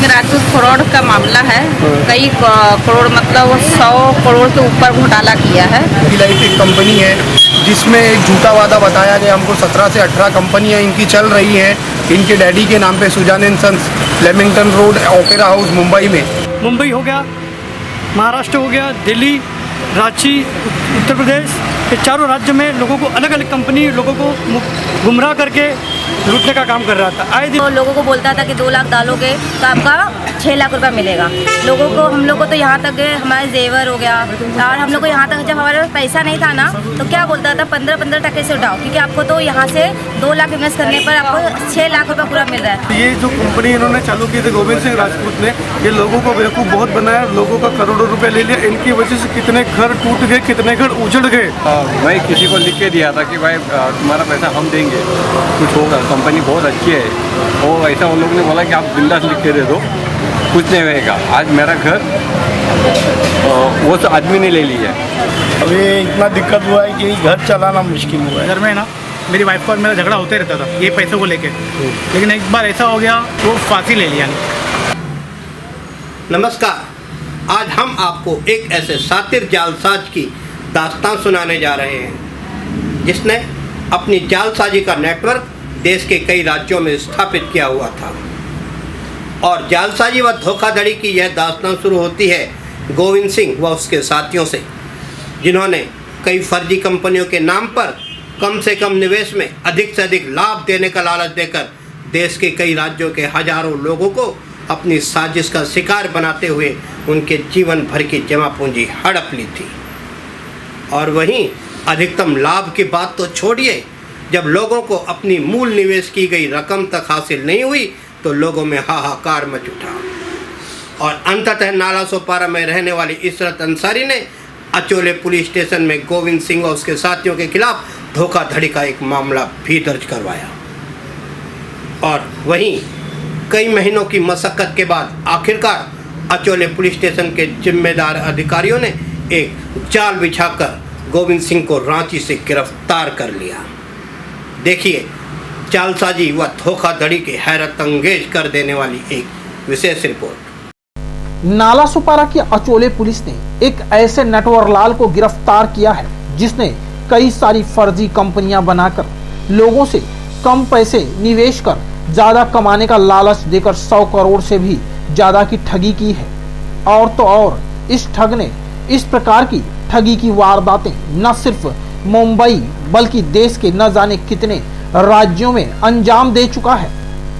Rajput fraud का मामला है। कई करोड़ मतलब 100 करोड़ के ऊपर घोटाला किया है। लाइफ एक कंपनी है जिसमें एक झूठा वादा बताया गया हमको। 17 से 18 कंपनियां इनकी चल रही हैं इनके डैडी के नाम पे, Sujan and sons, Lamington road, opera house, Mumbai में। मुंबई हो गया, महाराष्ट्र हो गया, दिल्ली, रांची, उत्तर प्रदेश, ये चारों राज्य में लोगों को अलग अलग कंपनी लोगों को गुमराह करके लूटने का काम कर रहा था। आए दिन तो लोगों को बोलता था कि 2 लाख डालोगे तो आपका 6 लाख रुपया मिलेगा। लोगों को, हम लोग को तो यहाँ तक हमारे जेवर हो गया, और हम लोग को यहाँ तक जब हमारे पास पैसा नहीं था ना, तो क्या बोलता था 15-15 टके से उठाओ, क्योंकि आपको तो यहाँ से 2 लाख इन्वेस्ट करने पर आपको 6 लाख रुपया पूरा मिल रहा है। ये जो कंपनी इन्होंने चालू की थी गोविंद सिंह राजपूत ने, ये लोगों को बेवकूफ़ बहुत बनाया, लोगों का करोड़ों रुपए ले लिया। इनकी वजह से कितने घर टूट गए, कितने घर उजड़ गए। मैं किसी को लिख के दिया था कि भाई तुम्हारा पैसा हम देंगे, कुछ होगा, कंपनी बहुत अच्छी है। और ऐसा उन लोगों ने बोला कि आप बिंदास लिख के दे दो, कुछ नहीं होएगा। आज मेरा घर वो आदमी ने ले लिया। अभी इतना दिक्कत हुआ है कि घर चलाना मुश्किल हुआ है। घर में ना मेरी वाइफ और मेरा झगड़ा होते रहता था ये पैसे को लेके, लेकिन एक बार ऐसा हो गया तो फांसी ले लिया। नमस्कार, आज हम आपको एक ऐसे सातिर जालसाज की दास्तान सुनाने जा रहे हैं जिसने अपनी जालसाजी का नेटवर्क देश के कई राज्यों में स्थापित किया हुआ था। और जालसाजी व धोखाधड़ी की यह दास्तान शुरू होती है गोविंद सिंह व उसके साथियों से, जिन्होंने कई फर्जी कंपनियों के नाम पर कम से कम निवेश में अधिक से अधिक लाभ देने का लालच देकर देश के कई राज्यों के हजारों लोगों को अपनी साजिश का शिकार बनाते हुए उनके जीवन भर की जमा पूंजी हड़प ली थी। और वहीं अधिकतम लाभ की बात तो छोड़िए, जब लोगों को अपनी मूल निवेश की गई रकम तक हासिल नहीं हुई तो लोगों में हाहाकार मच उठा। और अंततः नाला सोपारा में रहने वाली इशरत अंसारी ने अचोले पुलिस स्टेशन में गोविंद सिंह और उसके साथियों के खिलाफ धोखाधड़ी का एक मामला भी दर्ज करवाया। और वहीं कई महीनों की मशक्कत के बाद आखिरकार अचोले पुलिस स्टेशन के जिम्मेदार अधिकारियों ने एक जाल बिछाकर गोविंद सिंह को रांची से गिरफ्तार कर लिया। देखिए जालसाजी व धोखाधड़ी के हैरत अंगेज कर देने वाली एक विशेष रिपोर्ट। नाला सुपारा की अचोले पुलिस ने एक ऐसे नटवरलाल को गिरफ्तार किया है जिसने कई सारी फर्जी कंपनियां बनाकर लोगों से कम पैसे निवेश कर ज्यादा कमाने का लालच देकर 100 करोड़ से भी ज्यादा की ठगी की है। और तो और इस ठग ने इस प्रकार की ठगी की वारदातें न सिर्फ मुंबई बल्कि देश के न जाने कितने राज्यों में अंजाम दे चुका है।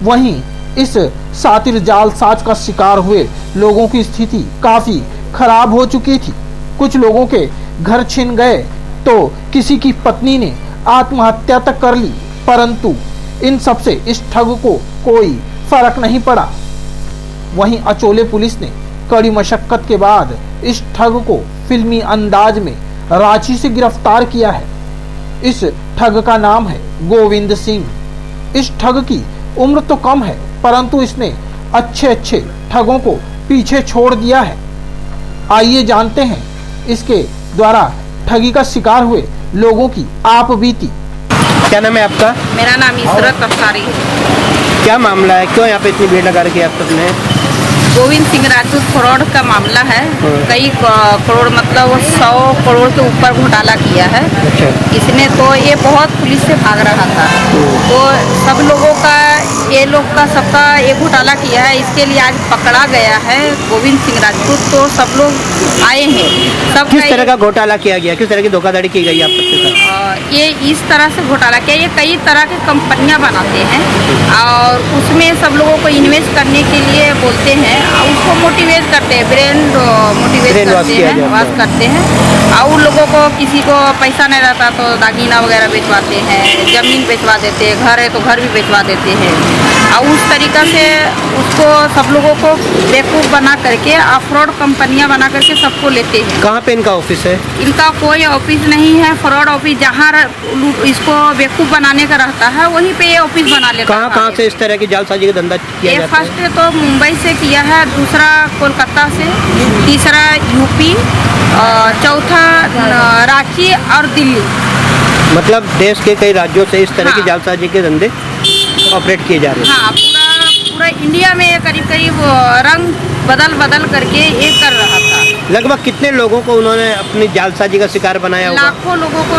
वहीं इस सातिर जालसाज का शिकार हुए लोगों की स्थिति काफी खराब हो चुकी थी। कुछ लोगों के घर छिन गए तो किसी की पत्नी ने आत्महत्या तक कर ली, परंतु इन सब से इस ठग को कोई फर्क नहीं पड़ा। वहीं अचोले पुलिस ने कड़ी मशक्कत के बाद इस ठग को फिल्मी अंदाज में रांची से गिरफ्तार किया है। इस ठग का नाम है गोविंद सिंह। इस ठग की उम्र तो कम है, परंतु इसने अच्छे अच्छे ठगों को पीछे छोड़ दिया है। आइए जानते हैं इसके द्वारा ठगी का शिकार हुए लोगों की आप बीती। क्या नाम है आपका? मेरा नाम इशरत अंसारी है। क्या मामला है, क्यों यहाँ पे इतनी भीड़ लगा रखी है आप सबने? गोविंद सिंह राजपूत फ्रॉड का मामला है। कई करोड़ मतलब 100 करोड़ के ऊपर घोटाला किया है। इसने तो ये बहुत पुलिस से भाग रहा था, तो सब लोगों का ये लोग का सबका ये घोटाला किया है। इसके लिए आज पकड़ा गया है गोविंद सिंह राजपूत, तो सब लोग आए हैं। सब किस तरह का घोटाला किया गया, किस तरह की धोखाधड़ी की गई आप सबके साथ? ये इस तरह से घोटाला किया, ये कई तरह के कंपनियां बनाते हैं और उसमें सब लोगों को इन्वेस्ट करने के लिए बोलते हैं और उसको मोटिवेट करते हैं, ब्रेन मोटिवेट करते हैं और उन लोगों को किसी को पैसा नहीं रहता तो दागीना वगैरह बेचवाते हैं, ज़मीन बेचवा देते हैं, घर है तो घर भी बेचवा देते हैं और उस तरीक़ा से उसको सब लोगों को बेवकूफ़ बना करके फ्रॉड कंपनियां बना करके सबको लेते हैं। कहाँ पे इनका ऑफिस है? इनका कोई ऑफिस नहीं है, फ्रॉड ऑफिस जहाँ इसको बेवकूफ़ बनाने का रहता है वहीं पे ये ऑफिस बना लेता है। कहाँ से इस तरह की जालसाजी का धंधा किया जाता है? फर्स्ट तो मुंबई से किया है, दूसरा कोलकाता से, तीसरा यूपी, चौथा रांची और दिल्ली। मतलब देश के कई राज्यों से इस तरह की जालसाजी के धंधे ऑपरेट किए जा रहे हैं। हाँ, पूरा इंडिया में ये करीब करीब रंग बदल करके ये कर रहा था। लगभग कितने लोगों को उन्होंने अपनी जालसाजी का शिकार बनाया होगा? लाखों लोगों को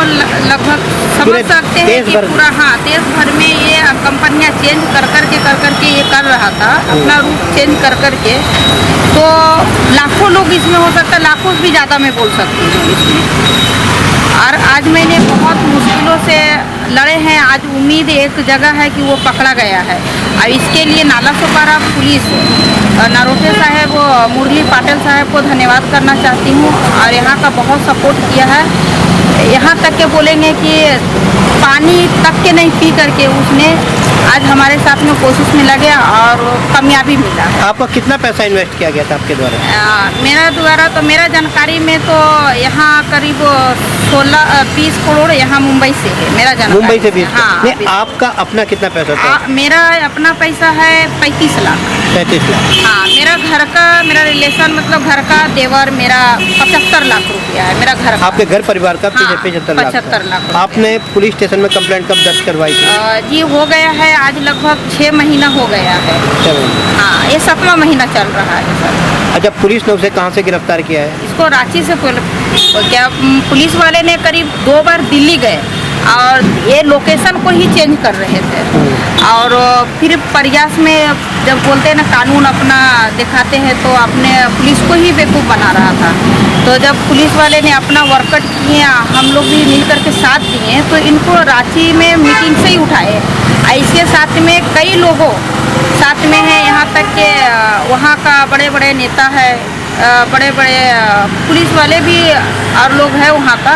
लगभग पूरे समझ सकते हैं देश कि भर- पूरा देश भर में ये कंपनियां चेंज कर करके ये कर रहा था, अपना रूप चेंज कर करके। तो लाखों लोग इसमें हो सकता है, लाखों से भी ज़्यादा मैं बोल सकती हूँ इसमें। और आज मैंने बहुत मुश्किलों से लड़े हैं। आज उम्मीद एक जगह है कि वो पकड़ा गया है। और इसके लिए नाला सोपारा पुलिस नारोटे साहब मुरली पाटिल साहब को धन्यवाद करना चाहती हूँ। और यहाँ का बहुत सपोर्ट किया है। यहाँ तक के बोलेंगे कि पानी तक के नहीं पी करके उसने आज हमारे साथ में कोशिश में लगे और कामयाबी मिला है। आपका कितना पैसा इन्वेस्ट किया गया था आपके द्वारा? मेरा द्वारा तो मेरा जानकारी में तो यहाँ करीब 16-20 करोड़ यहाँ मुंबई से है मेरा जानकारी। मुंबई से 20? हाँ, नहीं, आपका अपना कितना पैसा था? मेरा अपना पैसा है 35 लाख। 35 लाख। हाँ, मेरा घर का मेरा रिलेशन मतलब घर का देवर मेरा 75 लाख रुपया है मेरा घर का। आपके घर परिवार का 75 लाख? 75 लाख। आपने पुलिस स्टेशन में कंप्लेंट कब दर्ज करवाई थी? जी हो गया है, आज लगभग 6 महीना हो गया है। हाँ, ये 7वां महीना चल रहा है सर। अच्छा, पुलिस ने उसे कहाँ से गिरफ्तार किया है? इसको रांची से क्या पुलिस वाले ने करीब 2 बार दिल्ली गए और ये लोकेशन को ही चेंज कर रहे थे। और फिर प्रयास में जब बोलते हैं ना कानून अपना दिखाते हैं तो अपने पुलिस को ही बेवकूफ़ बना रहा था। तो जब पुलिस वाले ने अपना वर्कआउट किए, हम लोग भी मिल कर के साथ दिए, तो इनको रांची में मीटिंग से ही उठाए। इसके साथ में कई लोगों साथ में हैं, यहाँ तक के वहाँ का बड़े बड़े नेता है, बड़े बड़े पुलिस वाले भी और लोग हैं वहाँ का,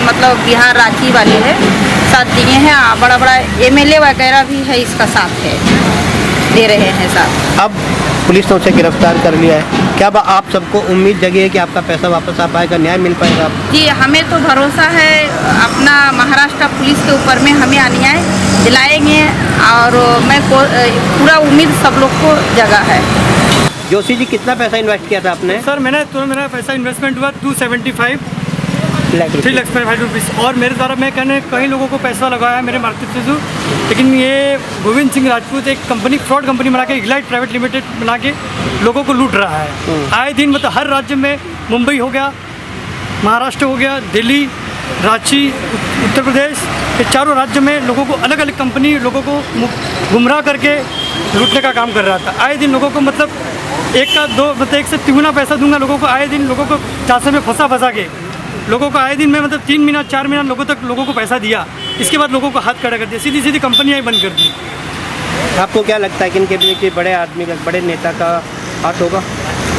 मतलब बिहार रांची वाले हैं साथ दिए हैं। बड़ा बड़ा MLA वगैरह भी है इसका साथ है, दे रहे हैं साथ। अब पुलिस ने उसे गिरफ्तार कर लिया है, क्या आप सबको उम्मीद जगी है कि आपका पैसा वापस आ पाएगा, न्याय मिल पाएगा? जी, हमें तो भरोसा है अपना महाराष्ट्र पुलिस के ऊपर में, हमें अन्याय दिलाएंगे और मैं पूरा उम्मीद सब लोग को जगा है। जोशी जी, कितना पैसा इन्वेस्ट किया था आपने? सर मेरा पैसा इन्वेस्टमेंट हुआ 275 3 लाख रुपीज़। और मेरे द्वारा मैं कई लोगों को पैसा लगाया है मेरे मार्केट से, लेकिन ये गोविंद सिंह राजपूत एक कंपनी फ्रॉड कंपनी बना के इग्लाइट प्राइवेट लिमिटेड बना के लोगों को लूट रहा है। आए दिन मतलब हर राज्य में, मुंबई हो गया, महाराष्ट्र हो गया, दिल्ली, रांची, उत्तर प्रदेश, ये चारों राज्य में लोगों को अलग अलग कंपनी लोगों को गुमराह करके लूटने का काम कर रहा था। आए दिन लोगों को मतलब एक से 3 पैसा दूंगा लोगों को, आए दिन लोगों को चांसे में फंसा के लोगों को आए दिन में मतलब 3 महीना 4 महीना लोगों को पैसा दिया। इसके बाद लोगों को हाथ खड़ा कर दिया, सीधी कंपनियाँ ही बंद कर दी। आपको क्या लगता है कि इनके पीछे बड़े आदमी का, बड़े नेता का हाथ होगा?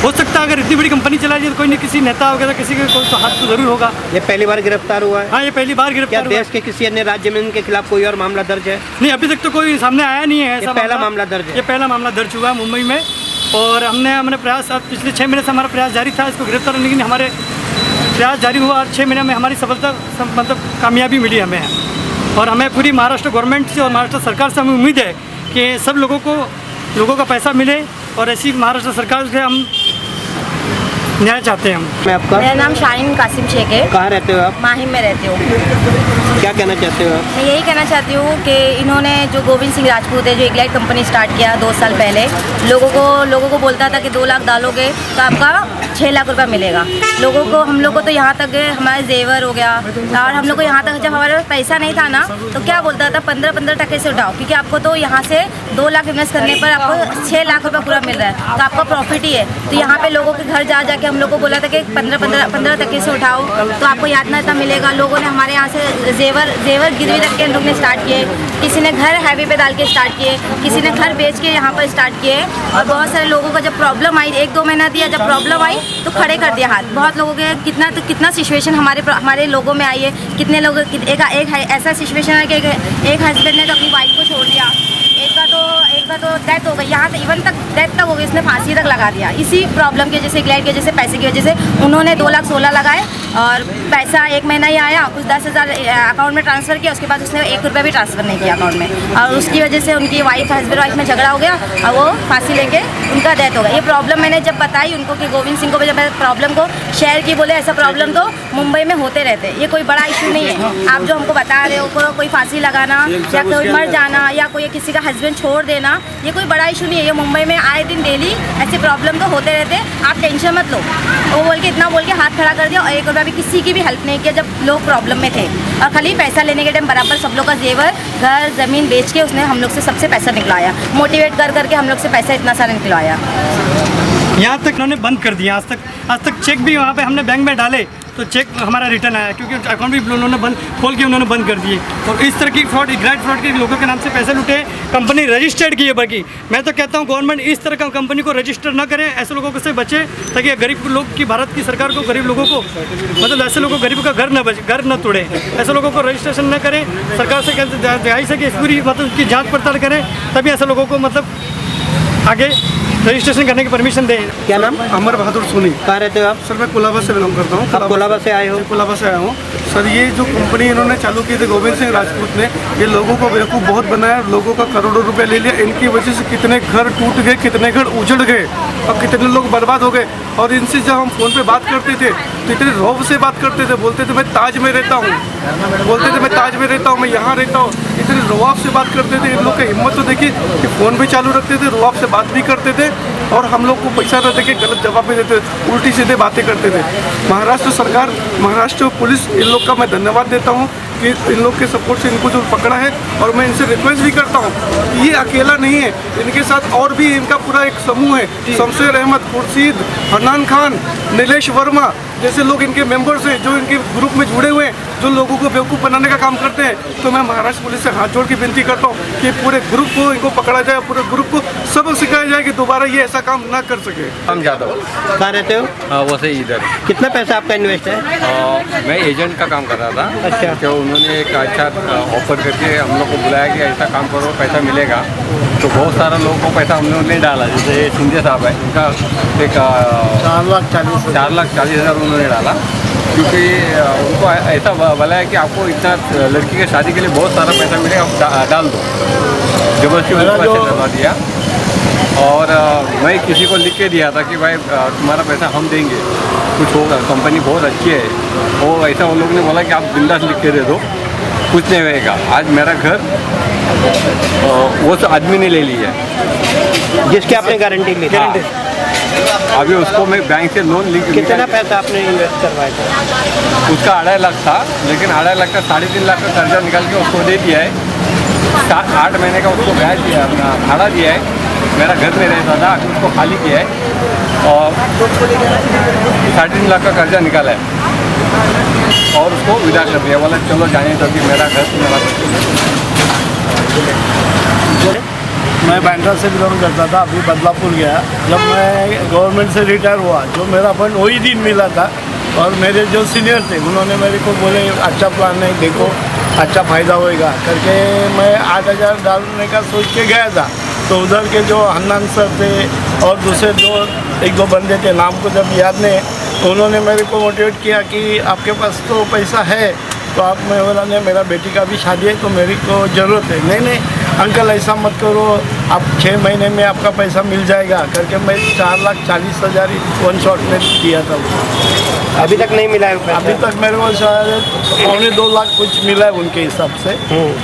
हो सकता है अगर इतनी बड़ी कंपनी चला रही है तो कोई न किसी नेता वगैरह किसी का कोई तो हाथ तो जरूर होगा। ये पहली बार गिरफ्तार हुआ है? हाँ, ये पहली बार गिरफ्तार क्या देश के किसी अन्य राज्य में इनके खिलाफ कोई और मामला दर्ज है? नहीं, अभी तक तो कोई सामने आया नहीं है ऐसा। पहला मामला दर्ज है? ये पहला मामला दर्ज हुआ है मुंबई में। और हमने प्रयास, पिछले 6 महीने से हमारा प्रयास जारी था इसको गिरफ्तार करने की। हमारे प्रयास जारी हुआ और 6 महीने में हमारी सफलता मतलब कामयाबी मिली हमें। और हमें पूरी महाराष्ट्र गवर्नमेंट से और महाराष्ट्र सरकार से हमें उम्मीद है कि सब लोगों का पैसा मिले और ऐसी महाराष्ट्र सरकार से हम न्याय चाहते हैं। मैं आपका? मेरा नाम शाहीन कासिम शेख है। कहाँ रहते हो आप? माहिम में रहती हूँ। क्या कहना चाहते हो आप? मैं यही कहना चाहती हूँ कि इन्होंने जो गोविंद सिंह राजपूत है जो इग्लाइट कंपनी स्टार्ट किया 2 साल पहले, लोगों को बोलता था कि 2 लाख डालोगे तो आपका 6 लाख रुपया मिलेगा। हम लोग को तो यहाँ तक हमारे जेवर हो गया और हम लोग को यहाँ तक जब हमारे पास पैसा नहीं था ना तो क्या बोलता था 15-15 टके से उठाओ, क्योंकि आपको तो यहाँ से 2 लाख इन्वेस्ट करने पर आपको 6 लाख रुपया पूरा मिल रहा है, तो आपका प्रॉफिट ही है। तो यहाँ पे लोगों के घर जा के हम लोग को बोला था कि 15 टके से उठाओ तो आपको इतना मिलेगा। लोगों ने हमारे यहाँ से जेवर गिरवी रख के लोग ने स्टार्ट किए, किसी ने घर हाईवे पे डाल के स्टार्ट किए, किसी ने घर बेच के यहाँ पर स्टार्ट किए। और बहुत सारे लोगों को जब प्रॉब्लम आई 1-2 महीना दिया, जब प्रॉब्लम आई तो खड़े कर दिया हाथ। बहुत लोगों के कितना सिचुएशन हमारे लोगों में आई है। कितने लोग एक ऐसा सिचुएशन है कि एक हस्बैंड ने तो अपनी वाइफ को छोड़ दिया, एक का तो डेथ हो गई, यहाँ तक इवन तक डेथ तक हो गई, इसने फांसी तक लगा दिया इसी प्रॉब्लम की वजह से, ग्लैड की वजह से, पैसे की वजह से। उन्होंने 2,16,00,000 लगाए और पैसा 1 महीना ही आया, कुछ 10,000 अकाउंट में ट्रांसफ़र किया, उसके बाद उसने 1 रुपया भी ट्रांसफ़र नहीं किया अकाउंट में। और उसकी वजह से उनकी हस्बैंड वाइफ में झगड़ा हो गया और वो फांसी लेके उनका डेथ हो गया। ये प्रॉब्लम मैंने जब बताई उनको कि गोविंद सिंह को, जब प्रॉब्लम को शेयर की, बोले ऐसा प्रॉब्लम तो मुंबई में होते रहते हैं, ये कोई बड़ा इशू नहीं है। आप जो हमको बता रहे हो कोई फांसी लगाना या कोई मर जाना या कोई किसी का हस्बैंड छोड़ देना, ये कोई बड़ा इशू नहीं है। ये मुंबई में आए दिन डेली ऐसे प्रॉब्लम तो होते रहते, आप टेंशन मत लो। वो बोल के इतना बोल के हाथ खड़ा कर दिया और 1 रुपया भी किसी की भी हेल्प नहीं किया जब लोग प्रॉब्लम में थे। और खाली पैसा लेने के टाइम बराबर सब लोग का जेवर घर ज़मीन बेच के उसने हम लोग से सबसे पैसा निकलवाया, मोटिवेट कर करके हम लोग से पैसा इतना सारा निकलवाया। यहाँ तक उन्होंने बंद कर दिया। आज तक चेक भी वहाँ पे हमने बैंक में डाले तो चेक हमारा रिटर्न आया, क्योंकि अकाउंट भी उन्होंने उन्होंने बंद कर दिए। और इस तरह की ग्रेट फ्रॉड के लोगों के नाम से पैसे लुटे, कंपनी रजिस्टर्ड की है। बाकी मैं तो कहता हूँ गवर्नमेंट इस तरह का कंपनी को रजिस्टर ना करे, ऐसे लोगों से बचे, ताकि गरीब लोग की, भारत की सरकार को गरीब लोगों को, मतलब ऐसे लोगों को गरीब का घर न तोड़े, ऐसे लोगों को रजिस्ट्रेशन न करें। सरकार से दिहाई से कि पूरी मतलब उसकी जाँच पड़ताल करें, तभी ऐसे लोगों को मतलब आगे रजिस्ट्रेशन करने की परमिशन दे। क्या नाम? अमर बहादुर सोनी। कहाँ रहते हो आप? सर मैं कोलाबा से बिलोंग करता हूँ। आप कोलाबा से आए हो? कोलाबा से आया हूँ सर। ये जो कंपनी इन्होंने चालू की थी गोविंद सिंह राजपूत ने, ये लोगों को बेवकूफ़ बहुत बनाया, लोगों का करोड़ों रुपए ले लिया। इनकी वजह से कितने घर टूट गए, कितने घर उजड़ गए और कितने लोग बर्बाद हो गए। और इनसे जब हम फ़ोन पे बात करते थे तो इतने रौब से बात करते थे, बोलते थे मैं ताज में रहता हूँ, बोलते थे मैं ताज में रहता हूँ, मैं यहाँ रहता हूँ। इतने रौब से बात करते थे। इन लोग की हिम्मत तो देखिए कि फ़ोन भी चालू रखते थे, रौब से बात भी करते थे और हम लोग को पैसा न देके गलत जवाब भी देते थे, उल्टी सीधे बातें करते थे। महाराष्ट्र सरकार, महाराष्ट्र पुलिस, इन लोग का मैं धन्यवाद देता हूँ कि इन लोग के सपोर्ट से इनको जो पकड़ा है। और मैं इनसे रिक्वेस्ट भी करता हूँ कि ये अकेला नहीं है, इनके साथ और भी इनका पूरा एक समूह है। शमशेर अहमद, खुर्शीद, हन्नान खान, नीलेश वर्मा जैसे लोग इनके मेंबर्स हैं, जो इनके ग्रुप में जुड़े हुए हैं, जो लोगों को बेवकूफ़ बनाने का काम करते हैं। तो मैं महाराष्ट्र पुलिस से हाथ जोड़ के विनती करता हूँ कि पूरे ग्रुप को इनको पकड़ा जाए, पूरे ग्रुप को सबक सिखाया जाए कि दोबारा ये ऐसा काम ना कर सके। हम जादव। कहाँ रहते हो? वैसे इधर। कितना पैसा आपका इन्वेस्ट है? मैं एजेंट का काम कर रहा था। अच्छा। तो उन्होंने एक अच्छा ऑफर करके हम लोग को बुलाया कि ऐसा काम करो, पैसा मिलेगा। तो बहुत सारा लोगों को पैसा हम लोगों ने डाला। जैसे शिंदे साहब है, उनका एक 4,40,000 उन्होंने डाला, क्योंकि उनको ऐसा बोला है कि आपको इतना लड़की के शादी के लिए बहुत सारा पैसा मिलेगा, आप डाल दो। जबरदस्ती उनको पैसे डलवा दिया। और मैं किसी को लिख के दिया था कि भाई तुम्हारा पैसा हम देंगे, कुछ होगा, कंपनी बहुत अच्छी है। और ऐसा उन लोगों ने बोला कि आप बिंदास लिख के दे दो, कुछ नहीं होएगा। आज मेरा घर वो आदमी ने ले लिया है, जिसकी आपने गारंटी ली थी। अभी उसको मैं बैंक से लोन लिख। कितना पैसा आपने इन्वेस्ट करवाया था? उसका 2.5 लाख था, लेकिन 2.5 लाख का 3.5 लाख का कर्जा निकाल के उसको दे दिया है। 8 महीने का उसको ब्याज दिया, अपना भाड़ा दिया है। मेरा घर में रहता था, अभी उसको खाली किया है और 3.5 लाख का कर्जा निकाला है और उसको विदा कर दिया। बोला चलो जाने तो, अभी मेरा घर मैं बैंड्रा से बिलोंग करता था, अभी बदलापुर गया। जब मैं गवर्नमेंट से रिटायर हुआ, जो मेरा फंड वही दिन मिला था। और मेरे जो सीनियर थे उन्होंने मेरे को बोले अच्छा प्लान है, देखो अच्छा फ़ायदा होएगा करके मैं 8,000 डालने का सोच के गया था। तो उधर के जो हन्नान सर थे और दूसरे एक दो बंदे थे, नाम को जब याद नहीं, उन्होंने मेरे को मोटिवेट किया कि आपके पास तो पैसा है तो आप, मैं बोला नहीं मेरा बेटी का भी शादी है तो मेरी को ज़रूरत है। नहीं अंकल ऐसा मत करो, आप 6 महीने में आपका पैसा मिल जाएगा करके मैं 4,40,000 वन शॉट में दिया था। अभी तक नहीं मिला है? अभी तक मेरे को शायद 2.25 लाख कुछ मिला है उनके हिसाब से,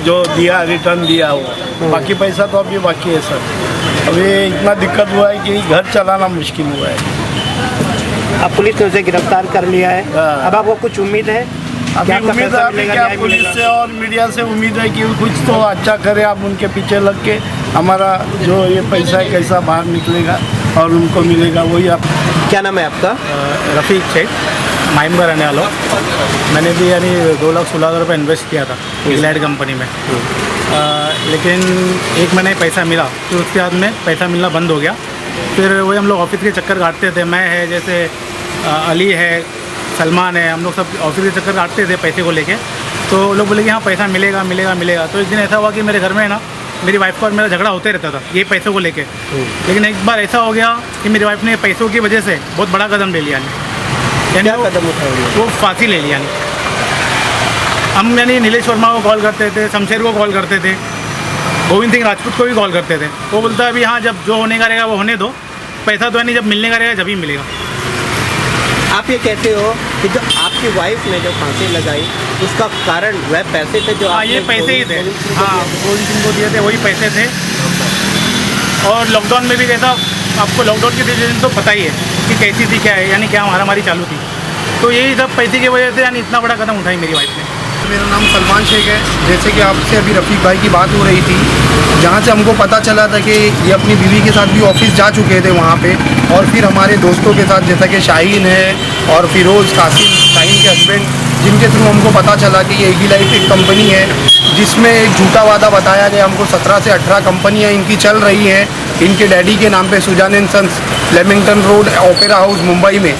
जो दिया रिटर्न दिया वो। बाकी पैसा तो अभी बाकी है सर। अभी इतना दिक्कत हुआ है कि घर चलाना मुश्किल हुआ है। अब पुलिस ने उसे गिरफ्तार कर लिया है। अब आपको कुछ उम्मीद है? अभी उम्मीद है क्या पुलिस से और मीडिया से उम्मीद है कि कुछ तो अच्छा करे, आप उनके पीछे लग के हमारा जो ये पैसा है कैसा बाहर निकलेगा और उनको मिलेगा, वही आप। क्या नाम है आपका? रफ़ीक शेख, माइम का रहने वाला हूँ। मैंने भी यानी 2,16,000 रुपये इन्वेस्ट किया था इंग्लैंड कंपनी में, लेकिन 1 महीने पैसा मिला, फिर उसके बाद में पैसा मिलना बंद हो गया। फिर वही हम लोग ऑफिस के चक्कर काटते थे, मैं है जैसे अली है, सलमान है, हम लोग सब ऑफिस के चक्कर काटते थे पैसे को लेके। तो लोग बोले कि हाँ पैसा मिलेगा मिलेगा मिलेगा। तो एक दिन ऐसा हुआ कि मेरे घर में ना मेरी वाइफ का और मेरा झगड़ा होते रहता था ये पैसों को लेके। लेकिन एक बार ऐसा हो गया कि मेरी वाइफ ने पैसों की वजह से बहुत बड़ा कदम ले लिया, यानी कदम उठाया? वो फांसी ले लिया। हम यानी नीलेश वर्मा को कॉल करते थे, शमशेर को कॉल करते थे, गोविंद सिंह राजपूत को भी कॉल करते थे। वो बोलता है अभी हाँ जब जो होने का रहेगा वो होने दो, पैसा तो है नहीं, जब मिलने का रहेगा जब ही मिलेगा। आप ये कहते हो कि जो आपकी वाइफ ने जो फांसी लगाई उसका कारण वह पैसे थे जो? हाँ ये पैसे ही थे। हाँ गोविंद सिंह को दिए थे वही पैसे थे। और लॉकडाउन में भी कैसा, आपको लॉकडाउन की सिचुएशन तो पता ही है कि कैसी थी, क्या है, यानी क्या महामारी चालू थी। तो यही सब पैसे की वजह से यानी इतना बड़ा कदम उठाई मेरी वाइफ ने। मेरा नाम सलमान शेख है। जैसे कि आपसे अभी रफ़ीक भाई की बात हो रही थी, जहाँ से हमको पता चला था कि ये अपनी बीवी के साथ भी ऑफिस जा चुके थे वहाँ पे, और फिर हमारे दोस्तों के साथ जैसा कि शाहीन है और फिरोज़ कासिम, शाहीन के हस्बैंड, जिनके थ्रू हमको पता चला कि ये एगी लाइफ एक कंपनी है जिसमें एक झूठा वादा बताया गया हमको। 17 से 18 कंपनियाँ इनकी चल रही हैं इनके डैडी के नाम पे, Sujan and sons, Lamington road, opera house, Mumbai में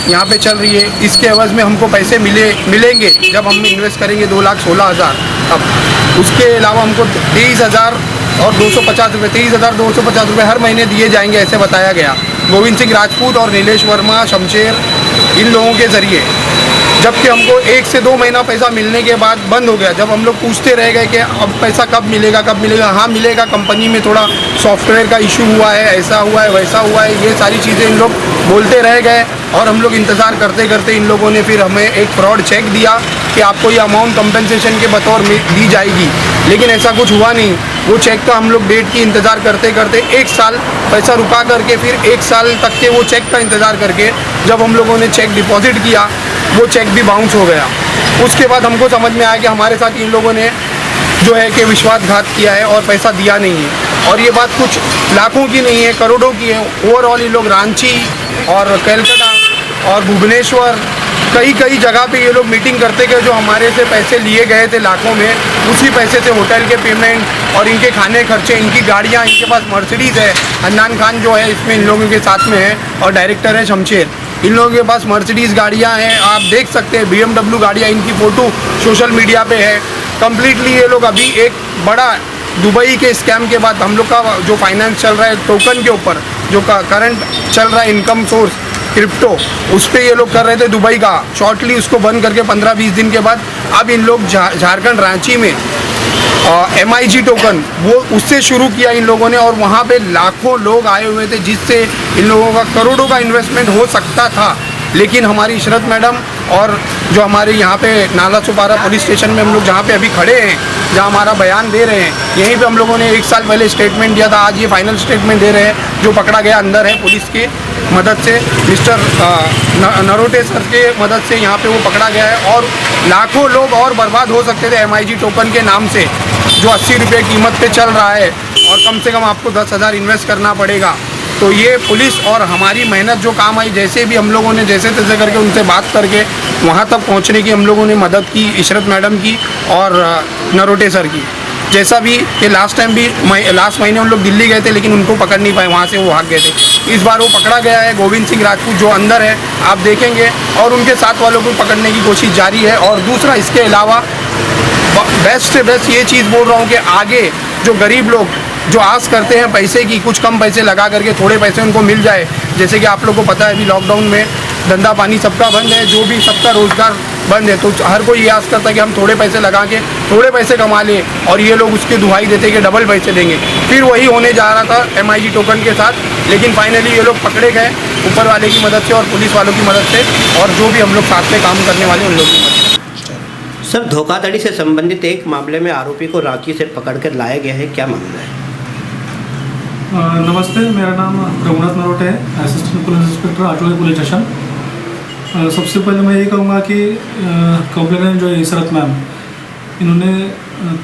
यहाँ पे चल रही है। इसके एवज़ में हमको पैसे मिलेंगे जब हम इन्वेस्ट करेंगे 2,16,000। अब उसके अलावा हमको 23,000 और 250 रुपये, 23,250 रुपये हर महीने दिए जाएंगे, ऐसे बताया गया गोविंद सिंह राजपूत और नीलेश वर्मा, शमशेर, इन लोगों के ज़रिए। जबकि हमको 1 से 2 महीना पैसा मिलने के बाद बंद हो गया। जब हम लोग पूछते रह गए कि अब पैसा कब मिलेगा, कब मिलेगा, हाँ मिलेगा, कंपनी में थोड़ा सॉफ्टवेयर का इशू हुआ है, ऐसा हुआ है, वैसा हुआ है, ये सारी चीज़ें इन लोग बोलते रह गए। और हम लोग इंतज़ार करते करते इन लोगों ने फिर हमें एक फ्रॉड चेक दिया कि आपको ये अमाउंट कंपनसेशन के बतौर में दी जाएगी, लेकिन ऐसा कुछ हुआ नहीं। वो चेक का हम लोग डेट की इंतज़ार करते करते 1 साल पैसा रुका करके फिर 1 साल तक के वो चेक का इंतज़ार करके जब हम लोगों ने चेक डिपॉजिट किया, वो चेक भी बाउंस हो गया। उसके बाद हमको समझ में आया कि हमारे साथ इन लोगों ने जो है कि विश्वासघात किया है और पैसा दिया नहीं है। और ये बात कुछ लाखों की नहीं है, करोड़ों की है। ओवरऑल ये लोग रांची और कलकत्ता और भुवनेश्वर कई जगह पे ये लोग मीटिंग करते गए, जो हमारे से पैसे लिए गए थे लाखों में, उसी पैसे से होटल के पेमेंट और इनके खाने खर्चे, इनकी गाड़ियाँ, इनके पास मर्सिडीज़ है। हन्नान खान जो है इसमें इन लोगों के साथ में है और डायरेक्टर है शमशेर। इन लोगों के पास मर्सिडीज़ गाड़ियाँ हैं, आप देख सकते हैं BMW गाड़ियाँ, इनकी फ़ोटो सोशल मीडिया पे है। कम्प्लीटली ये लोग अभी एक बड़ा दुबई के स्कैम के बाद हम लोग का जो फाइनेंस चल रहा है टोकन के ऊपर, जो करंट चल रहा है इनकम सोर्स क्रिप्टो, उस पर ये लोग कर रहे थे दुबई का। शॉर्टली उसको बंद करके 15-20 दिन के बाद अब इन लोग झारखंड रांची में MIG टोकन वो उससे शुरू किया इन लोगों ने, और वहाँ पे लाखों लोग आए हुए थे जिससे इन लोगों का करोड़ों का इन्वेस्टमेंट हो सकता था। लेकिन हमारी इशरत मैडम और जो हमारे यहाँ पे नाला सुपारा पुलिस स्टेशन में हम लोग जहाँ पे अभी खड़े हैं, जहाँ हमारा बयान दे रहे हैं, यहीं पे हम लोगों ने 1 साल पहले स्टेटमेंट दिया था। आज ये फाइनल स्टेटमेंट दे रहे हैं। जो पकड़ा गया अंदर है पुलिस की मदद से, मिस्टर नरोटे सर के मदद से यहाँ पे वो पकड़ा गया है। और लाखों लोग और बर्बाद हो सकते थे MIG टोकन के नाम से, जो 80 रुपये कीमत पे चल रहा है, और कम से कम आपको 10,000 इन्वेस्ट करना पड़ेगा। तो ये पुलिस और हमारी मेहनत जो काम आई, जैसे भी हम लोगों ने जैसे तैसे करके उनसे बात करके वहाँ तक पहुँचने की हम लोगों ने मदद की, इशरत मैडम की और नरोटे सर की। जैसा भी कि लास्ट टाइम भी लास्ट महीने हम लोग दिल्ली गए थे, लेकिन उनको पकड़ नहीं पाए, वहाँ से वो भाग गए थे। इस बार वो पकड़ा गया है, गोविंद सिंह राजपूत जो अंदर है, आप देखेंगे, और उनके साथ वालों को पकड़ने की कोशिश जारी है। और दूसरा, इसके अलावा बेस्ट से बेस्ट ये चीज़ बोल रहा हूँ कि आगे जो गरीब लोग जो आस करते हैं पैसे की, कुछ कम पैसे लगा करके थोड़े पैसे उनको मिल जाए। जैसे कि आप लोग को पता है अभी लॉकडाउन में धंधा पानी सबका बंद है, जो भी सबका रोज़गार बंद है, तो हर कोई ये आस करता है कि हम थोड़े पैसे लगा के थोड़े पैसे कमा लें, और ये लोग उसकी दुहाई देते कि डबल पैसे देंगे। फिर वही होने जा रहा था MIG टोकन के साथ, लेकिन फाइनली ये लोग पकड़े गए ऊपर वाले की मदद से और पुलिस वालों की मदद से, और जो भी हम लोग साथ में काम करने वाले उन लोगों की मदद से। सर, धोखाधड़ी से संबंधित एक मामले में आरोपी को रांची से पकड़ कर लाया गया है, क्या मामला है? नमस्ते, मेरा नाम रघुनाथ नरोटे है, assistant police inspector Atoli police station. सबसे पहले मैं ये कहूँगा कि कंप्लेनेंट जो है इशरत मैम, इन्होंने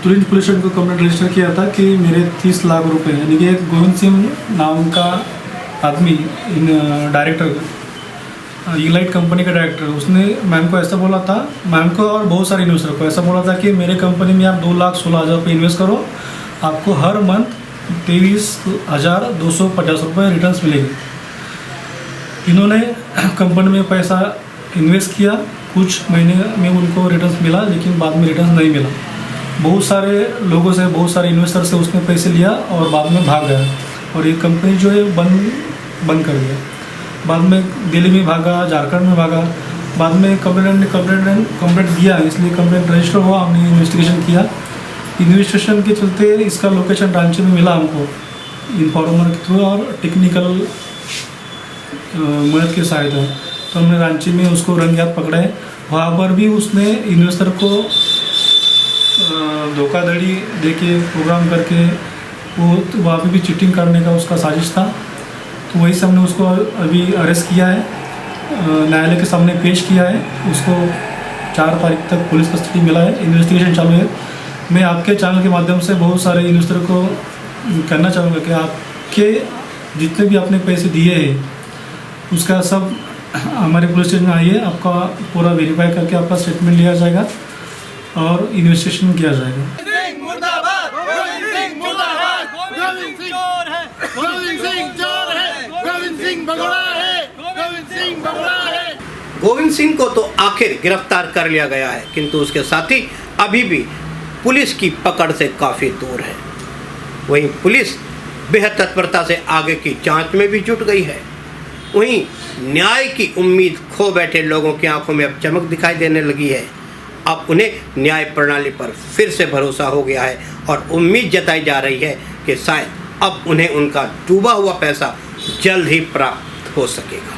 तुरंत पुलिस स्टेशन को कंप्लेंट रजिस्टर किया था कि मेरे 30 लाख रुपए, यानी कि एक गोविंद सिंह नाम का आदमी, डायरेक्टर, यूलाइट कंपनी का डायरेक्टर, उसने मैम को ऐसा बोला था, मैम को और बहुत सारे इन्वेस्टर को ऐसा बोला था कि मेरे कंपनी में आप 2,16,000 रुपये इन्वेस्ट करो, आपको हर मंथ 23,250 रुपये रिटर्न्स मिलेंगे। इन्होंने कंपनी में पैसा इन्वेस्ट किया, कुछ महीने में उनको रिटर्न्स मिला, लेकिन बाद में रिटर्न्स नहीं मिला। बहुत सारे लोगों से, बहुत सारे इन्वेस्टर से उसने पैसे लिया और बाद में भाग गया, और ये कंपनी जो है बंद कर दिया। बाद में दिल्ली में भागा, झारखंड में भागा। बाद में कंप्लेंट दिया, इसलिए कंप्लेंट रजिस्टर हुआ, हमने इन्वेस्टिगेशन किया। इन्वेस्टिगेशन के चलते इसका लोकेशन रांची में मिला हमको इन्फॉर्मर के थ्रू और टेक्निकल मदद के सहायता, तो हमने रांची में उसको रंगे हाथ पकड़ा है। वहाँ पर भी उसने इन्वेस्टर को धोखाधड़ी देके प्रोग्राम करके वो तो वहाँ पे भी चीटिंग करने का उसका साजिश था। तो वही से हमने उसको अभी अरेस्ट किया है, न्यायालय के सामने पेश किया है। उसको 4 तारीख तक पुलिस कस्टडी मिला है, इन्वेस्टिगेशन चालू है। मैं आपके चैनल के माध्यम से बहुत सारे इन्वेस्टर को कहना चाहूँगा कि आपके जितने भी आपने पैसे दिए हैं उसका सब हमारे पुलिस स्टेशन में आइए, आपका पूरा वेरीफाई करके आपका स्टेटमेंट लिया जाएगा और इन्वेस्टिगेशन किया जाएगा। गोविंद सिंह को तो आखिर गिरफ्तार कर लिया गया है, किंतु उसके साथी अभी भी पुलिस की पकड़ से काफ़ी दूर है। वहीं पुलिस बेहद तत्परता से आगे की जांच में भी जुट गई है। वहीं न्याय की उम्मीद खो बैठे लोगों की आंखों में अब चमक दिखाई देने लगी है। अब उन्हें न्याय प्रणाली पर फिर से भरोसा हो गया है और उम्मीद जताई जा रही है कि शायद अब उन्हें उनका डूबा हुआ पैसा जल्द ही प्राप्त हो सकेगा।